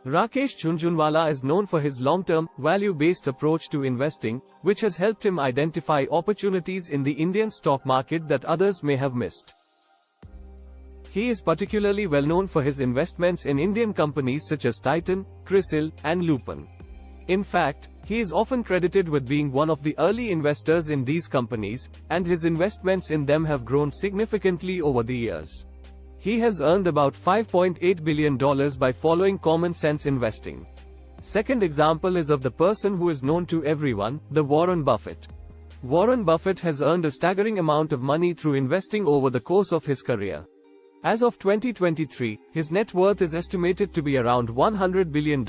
Rakesh Jhunjhunwala is known for his long-term, value-based approach to investing, which has helped him identify opportunities in the Indian stock market that others may have missed. He is particularly well known for his investments in Indian companies such as Titan, CRISIL, and Lupin. In fact, he is often credited with being one of the early investors in these companies, and his investments in them have grown significantly over the years. He has earned about $5.8 billion by following common sense investing. Second example is of the person who is known to everyone, the Warren Buffett. Warren Buffett has earned a staggering amount of money through investing over the course of his career. As of 2023, his net worth is estimated to be around $100 billion,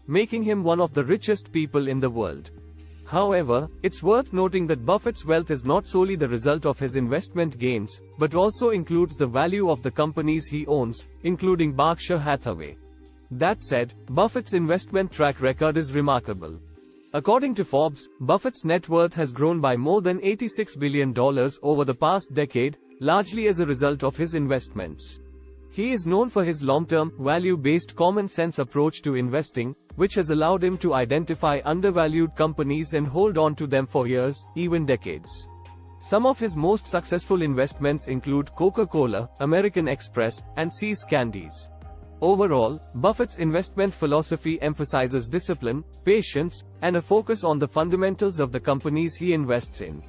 making him one of the richest people in the world. However, it's worth noting that Buffett's wealth is not solely the result of his investment gains, but also includes the value of the companies he owns, including Berkshire Hathaway. That said, Buffett's investment track record is remarkable. According to Forbes, Buffett's net worth has grown by more than $86 billion over the past decade, largely as a result of his investments. He is known for his long-term, value-based common-sense approach to investing, which has allowed him to identify undervalued companies and hold on to them for years, even decades. Some of his most successful investments include Coca-Cola, American Express, and See's Candies. Overall, Buffett's investment philosophy emphasizes discipline, patience, and a focus on the fundamentals of the companies he invests in.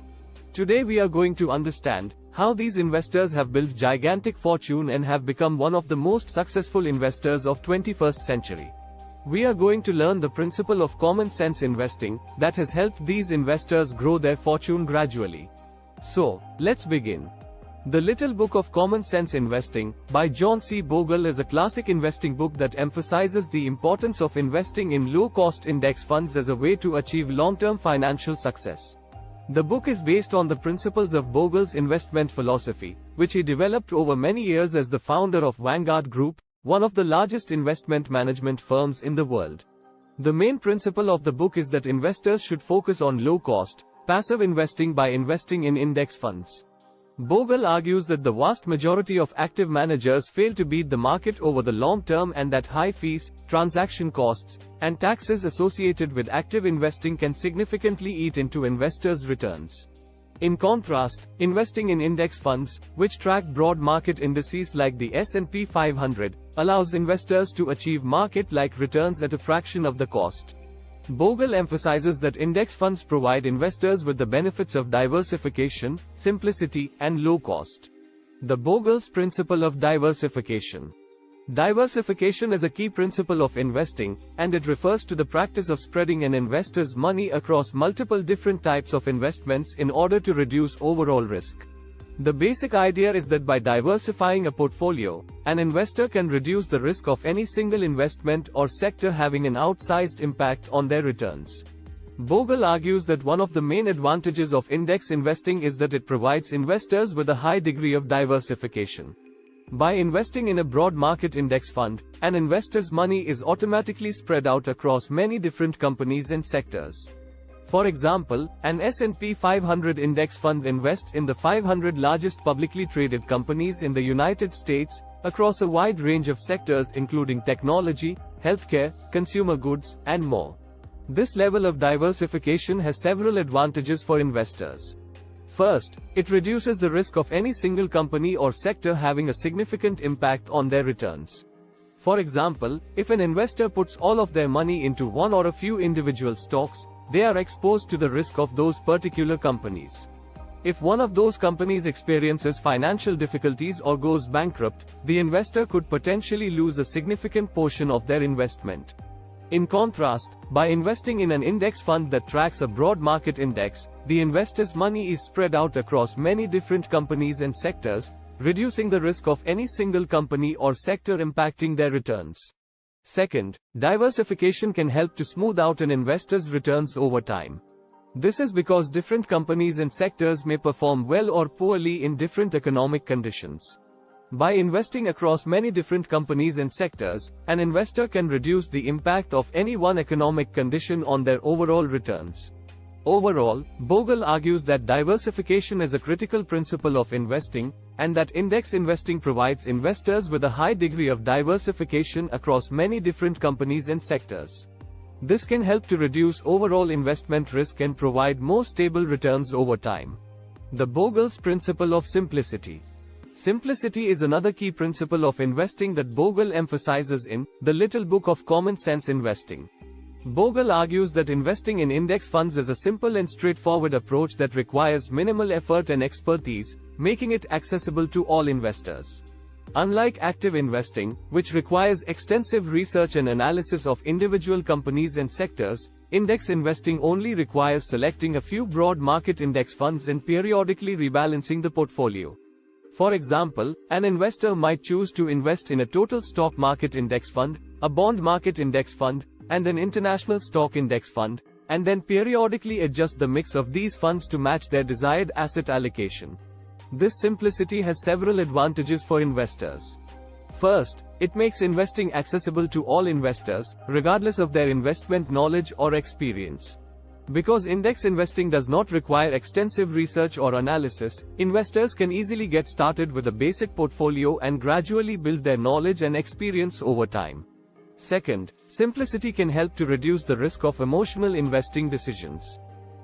Today we are going to understand how these investors have built gigantic fortune and have become one of the most successful investors of 21st century. We are going to learn the principle of common sense investing that has helped these investors grow their fortune gradually. So, let's begin. The Little Book of Common Sense Investing, by John C. Bogle, is a classic investing book that emphasizes the importance of investing in low-cost index funds as a way to achieve long-term financial success. The book is based on the principles of Bogle's investment philosophy, which he developed over many years as the founder of Vanguard Group, one of the largest investment management firms in the world. The main principle of the book is that investors should focus on low-cost, passive investing by investing in index funds. Bogle argues that the vast majority of active managers fail to beat the market over the long term and that high fees, transaction costs, and taxes associated with active investing can significantly eat into investors' returns. In contrast, investing in index funds, which track broad market indices like the S&P 500, allows investors to achieve market-like returns at a fraction of the cost. Bogle emphasizes that index funds provide investors with the benefits of diversification, simplicity, and low cost. The Bogle's principle of diversification. Diversification is a key principle of investing, and it refers to the practice of spreading an investor's money across multiple different types of investments in order to reduce overall risk. The basic idea is that by diversifying a portfolio, an investor can reduce the risk of any single investment or sector having an outsized impact on their returns. Bogle argues that one of the main advantages of index investing is that it provides investors with a high degree of diversification. By investing in a broad market index fund, an investor's money is automatically spread out across many different companies and sectors. For example, an S&P 500 index fund invests in the 500 largest publicly traded companies in the United States, across a wide range of sectors including technology, healthcare, consumer goods, and more. This level of diversification has several advantages for investors. First, it reduces the risk of any single company or sector having a significant impact on their returns. For example, if an investor puts all of their money into one or a few individual stocks, they are exposed to the risk of those particular companies. If one of those companies experiences financial difficulties or goes bankrupt, the investor could potentially lose a significant portion of their investment. In contrast, by investing in an index fund that tracks a broad market index, the investor's money is spread out across many different companies and sectors, reducing the risk of any single company or sector impacting their returns. Second, diversification can help to smooth out an investor's returns over time. This is because different companies and sectors may perform well or poorly in different economic conditions. By investing across many different companies and sectors, an investor can reduce the impact of any one economic condition on their overall returns. Overall, Bogle argues that diversification is a critical principle of investing, and that index investing provides investors with a high degree of diversification across many different companies and sectors. This can help to reduce overall investment risk and provide more stable returns over time. The Bogle's principle of simplicity. Simplicity is another key principle of investing that Bogle emphasizes in The Little Book of Common Sense Investing. Bogle argues that investing in index funds is a simple and straightforward approach that requires minimal effort and expertise, making it accessible to all investors. Unlike active investing, which requires extensive research and analysis of individual companies and sectors, index investing only requires selecting a few broad market index funds and periodically rebalancing the portfolio. For example, an investor might choose to invest in a total stock market index fund, a bond market index fund, and an international stock index fund, and then periodically adjust the mix of these funds to match their desired asset allocation. This simplicity has several advantages for investors. First, it makes investing accessible to all investors, regardless of their investment knowledge or experience. Because index investing does not require extensive research or analysis, investors can easily get started with a basic portfolio and gradually build their knowledge and experience over time. Second, simplicity can help to reduce the risk of emotional investing decisions.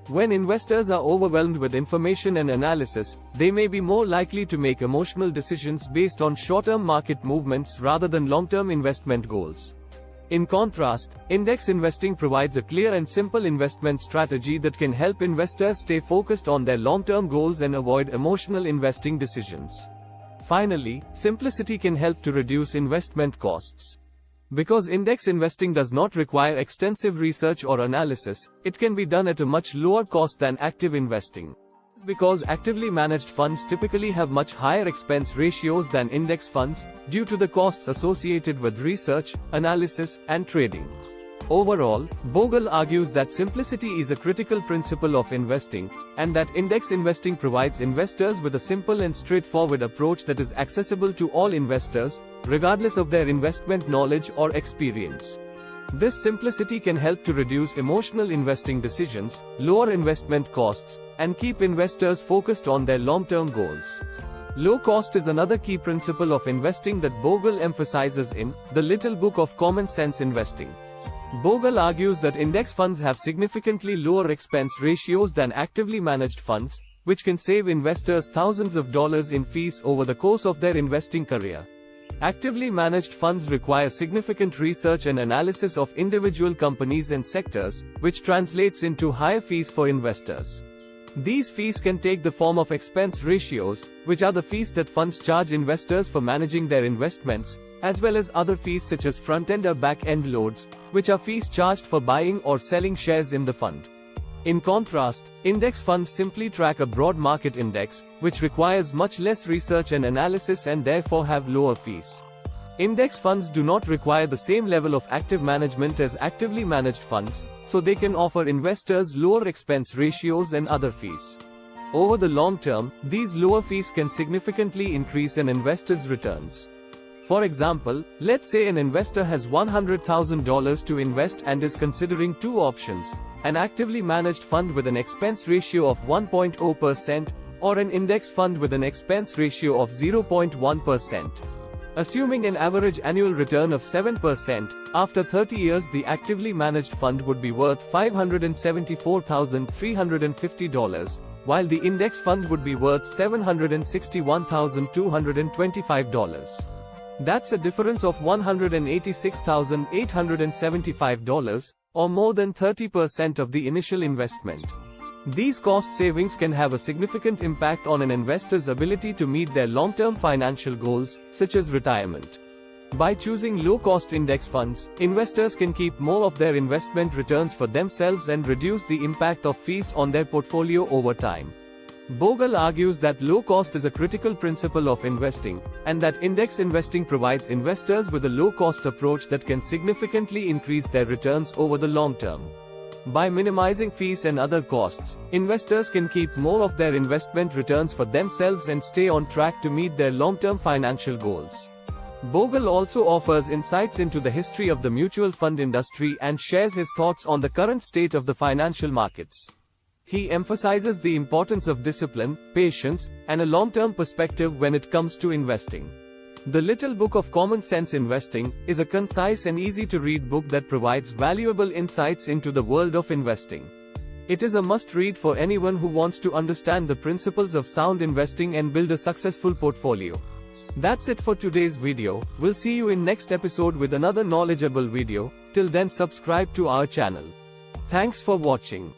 When investors are overwhelmed with information and analysis, they may be more likely to make emotional decisions based on short-term market movements rather than long-term investment goals. In contrast, index investing provides a clear and simple investment strategy that can help investors stay focused on their long-term goals and avoid emotional investing decisions. Finally, simplicity can help to reduce investment costs. Because index investing does not require extensive research or analysis, it can be done at a much lower cost than active investing. Because actively managed funds typically have much higher expense ratios than index funds, due to the costs associated with research, analysis, and trading. Overall, Bogle argues that simplicity is a critical principle of investing, and that index investing provides investors with a simple and straightforward approach that is accessible to all investors, regardless of their investment knowledge or experience. This simplicity can help to reduce emotional investing decisions, lower investment costs, and keep investors focused on their long-term goals. Low cost is another key principle of investing that Bogle emphasizes in The Little Book of Common Sense Investing. Bogle argues that index funds have significantly lower expense ratios than actively managed funds, which can save investors thousands of dollars in fees over the course of their investing career. Actively managed funds require significant research and analysis of individual companies and sectors, which translates into higher fees for investors. These fees can take the form of expense ratios, which are the fees that funds charge investors for managing their investments, as well as other fees such as front-end or back-end loads, which are fees charged for buying or selling shares in the fund. In contrast, index funds simply track a broad market index, which requires much less research and analysis and therefore have lower fees. Index funds do not require the same level of active management as actively managed funds, so they can offer investors lower expense ratios and other fees. Over the long term, these lower fees can significantly increase an investor's returns. For example, let's say an investor has $100,000 to invest and is considering two options: an actively managed fund with an expense ratio of 1.0% or an index fund with an expense ratio of 0.1%. Assuming an average annual return of 7%, after 30 years the actively managed fund would be worth $574,350, while the index fund would be worth $761,225. That's a difference of $186,875, or more than 30% of the initial investment. These cost savings can have a significant impact on an investor's ability to meet their long-term financial goals, such as retirement. By choosing low-cost index funds, investors can keep more of their investment returns for themselves and reduce the impact of fees on their portfolio over time. Bogle argues that low cost is a critical principle of investing, and that index investing provides investors with a low-cost approach that can significantly increase their returns over the long term. By minimizing fees and other costs, investors can keep more of their investment returns for themselves and stay on track to meet their long-term financial goals. Bogle also offers insights into the history of the mutual fund industry and shares his thoughts on the current state of the financial markets. He emphasizes the importance of discipline, patience, and a long-term perspective when it comes to investing. The Little Book of Common Sense Investing is a concise and easy-to-read book that provides valuable insights into the world of investing. It is a must-read for anyone who wants to understand the principles of sound investing and build a successful portfolio. That's it for today's video. We'll see you in next episode with another knowledgeable video. Till then, subscribe to our channel. Thanks for watching.